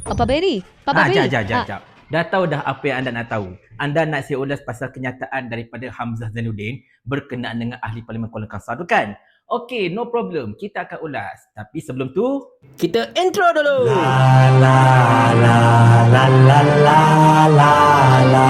Papa Berry. Papa Jap, Berry. jap, jap, jap. Dah tahu dah apa yang anda nak tahu. Anda nak saya ulas pasal kenyataan daripada Hamzah Zainuddin berkenaan dengan ahli Parlimen Kuala Kangsar tu kan? Okey, no problem. Kita akan ulas. Tapi sebelum tu, kita intro dulu. La la la la la la la la.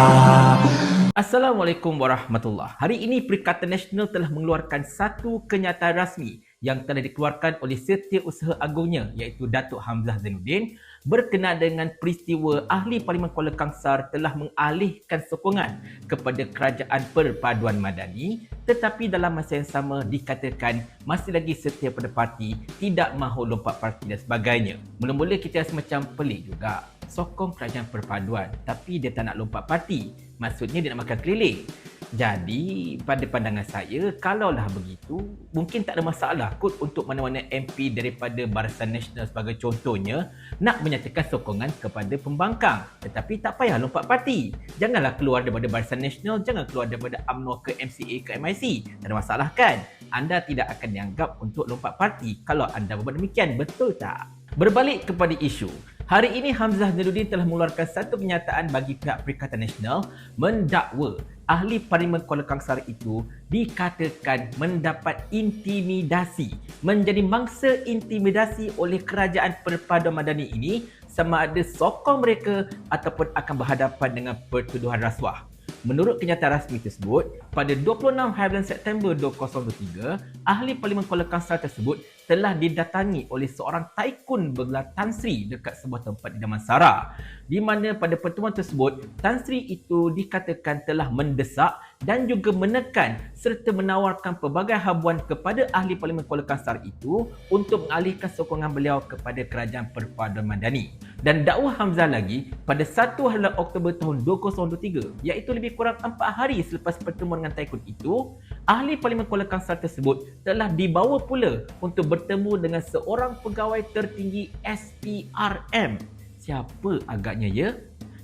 Assalamualaikum warahmatullahi. Hari ini Perikatan Nasional telah mengeluarkan satu kenyataan rasmi yang telah dikeluarkan oleh Setiausaha Agungnya iaitu Datuk Hamzah Zainuddin berkenaan dengan peristiwa Ahli Parlimen Kuala Kangsar telah mengalihkan sokongan kepada Kerajaan Perpaduan Madani, tetapi dalam masa yang sama dikatakan masih lagi setia pada parti, tidak mahu lompat parti dan sebagainya. Mula-mula kita rasa macam pelik juga. Sokong kerajaan perpaduan tapi dia tak nak lompat parti. Maksudnya dia nak makan keliling. Jadi pada pandangan saya, kalaulah begitu, mungkin tak ada masalah kot untuk mana-mana MP daripada Barisan Nasional sebagai contohnya nak menyatakan sokongan kepada pembangkang. Tetapi tak payah lompat parti. Janganlah keluar daripada Barisan Nasional, jangan keluar daripada UMNO ke MCA ke MIC. Tak ada masalah kan? Anda tidak akan dianggap untuk lompat parti kalau anda berbuat demikian, betul tak? Berbalik kepada isu, hari ini Hamzah Zainuddin telah mengeluarkan satu kenyataan bagi pihak Perikatan Nasional mendakwa ahli Parlimen Kuala Kangsar itu dikatakan mendapat intimidasi, menjadi mangsa intimidasi oleh Kerajaan Perpaduan Madani ini sama ada sokong mereka ataupun akan berhadapan dengan pertuduhan rasuah. Menurut kenyataan rasmi tersebut, pada 26 hari September 2023, ahli Parlimen Kuala Kangsar tersebut telah didatangi oleh seorang taikun bergelar Tan Sri dekat sebuah tempat di Damansara, di mana pada pertemuan tersebut Tan Sri itu dikatakan telah mendesak dan juga menekan serta menawarkan pelbagai habuan kepada ahli Parlimen Kuala Kangsar itu untuk mengalihkan sokongan beliau kepada Kerajaan Perpaduan Madani. Dan dakwah Hamzah lagi, pada 1 hari Oktober tahun 2023, iaitu lebih kurang 4 hari selepas pertemuan dengan taikun itu, ahli Parlimen Kuala Kangsar tersebut telah dibawa pula untuk bertemu dengan seorang pegawai tertinggi SPRM. Siapa agaknya ya?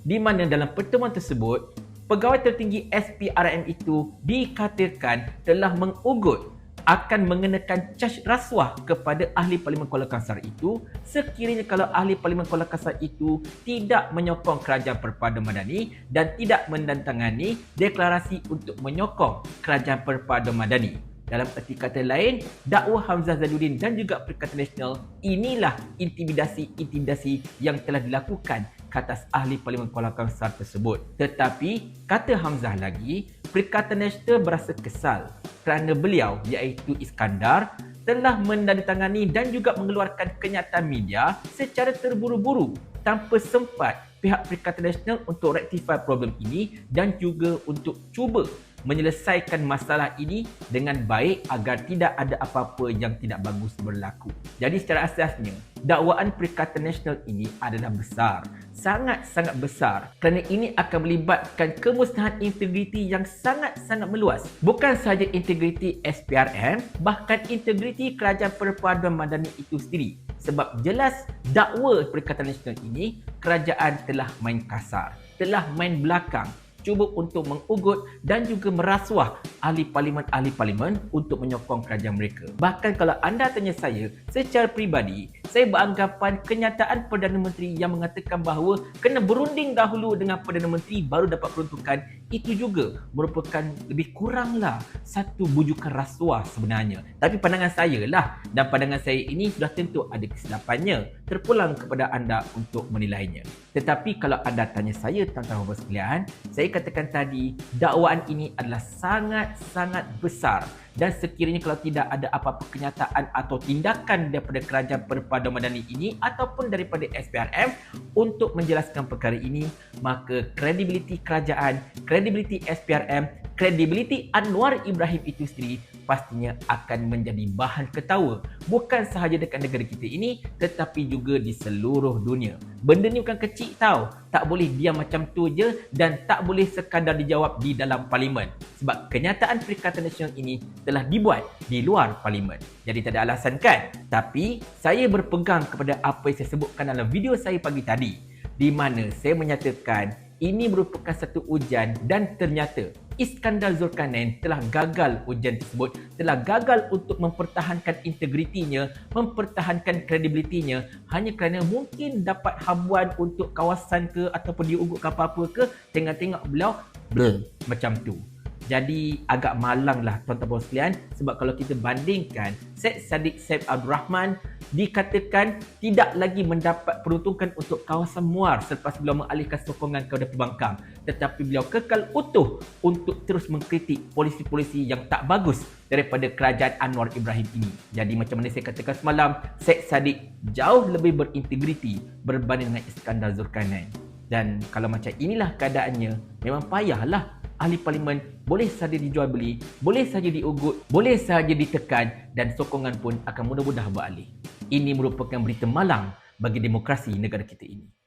Di mana dalam pertemuan tersebut, pegawai tertinggi SPRM itu dikatakan telah mengugut akan mengenakan caj rasuah kepada ahli Parlimen Kuala Kangsar itu sekiranya kalau ahli Parlimen Kuala Kangsar itu tidak menyokong Kerajaan Perpaduan Madani dan tidak menandatangani deklarasi untuk menyokong Kerajaan Perpaduan Madani. Dalam erti kata lain, dakwah Hamzah Zainuddin dan juga Perikatan Nasional inilah intimidasi-intimidasi yang telah dilakukan ke atas ahli Parlimen Kuala Kangsar tersebut. Tetapi, kata Hamzah lagi, Perikatan Nasional berasa kesal kerana beliau iaitu Iskandar telah menandatangani dan juga mengeluarkan kenyataan media secara terburu-buru tanpa sempat pihak Perikatan Nasional untuk rectify problem ini dan juga untuk cuba menyelesaikan masalah ini dengan baik agar tidak ada apa-apa yang tidak bagus berlaku. Jadi secara asasnya, dakwaan Perikatan Nasional ini adalah besar. Sangat-sangat besar kerana ini akan melibatkan kemusnahan integriti yang sangat-sangat meluas. Bukan sahaja integriti SPRM, bahkan integriti Kerajaan Perpaduan Madani itu sendiri. Sebab jelas dakwa Perikatan Nasional ini, kerajaan telah main kasar, telah main belakang, cuba untuk mengugut dan juga merasuah ahli parlimen untuk menyokong kerajaan mereka. Bahkan kalau anda tanya saya, secara peribadi, saya beranggapan kenyataan Perdana Menteri yang mengatakan bahawa kena berunding dahulu dengan Perdana Menteri baru dapat peruntukan, itu juga merupakan lebih kuranglah satu bujukan rasuah sebenarnya. Tapi pandangan saya lah, dan pandangan saya ini sudah tentu ada kesilapannya. Terpulang kepada anda untuk menilainya. Tetapi kalau anda tanya saya tuan-tuan dan sekalian, saya katakan tadi, dakwaan ini adalah sangat-sangat besar dan sekiranya kalau tidak ada apa-apa kenyataan atau tindakan daripada Kerajaan Perpaduan Madani ini ataupun daripada SPRM untuk menjelaskan perkara ini, maka kredibiliti kerajaan, kredibiliti SPRM, kredibiliti Anwar Ibrahim itu sendiri pastinya akan menjadi bahan ketawa bukan sahaja dekat negara kita ini tetapi juga di seluruh dunia. Benda ni bukan kecil tau. Tak boleh diam macam tu je dan tak boleh sekadar dijawab di dalam parlimen. Sebab kenyataan Perikatan Nasional ini telah dibuat di luar parlimen. Jadi tak ada alasan kan? Tapi saya berpegang kepada apa yang saya sebutkan dalam video saya pagi tadi, di mana saya menyatakan ini merupakan satu ujian dan ternyata Iskandar Zulkarnain telah gagal ujian tersebut, telah gagal untuk mempertahankan integritinya, mempertahankan kredibilitinya hanya kerana mungkin dapat habuan untuk kawasan ke ataupun diugut ke apa-apa ke, tengok-tengok beliau blur macam tu. Jadi agak malang lah tuan-tuan sekalian, sebab kalau kita bandingkan Syed Saddiq Said Abdul Rahman dikatakan tidak lagi mendapat peruntukan untuk kawasan Muar selepas beliau mengalihkan sokongan kepada pembangkang, tetapi beliau kekal utuh untuk terus mengkritik polisi-polisi yang tak bagus daripada kerajaan Anwar Ibrahim ini. Jadi macam mana saya katakan semalam, Syed Saddiq jauh lebih berintegriti berbanding dengan Iskandar Zulkarnain. Dan kalau macam inilah keadaannya, memang payahlah ahli parlimen boleh saja dijual beli, boleh saja diugut, boleh saja ditekan dan sokongan pun akan mudah-mudah beralih. Ini merupakan berita malang bagi demokrasi negara kita ini.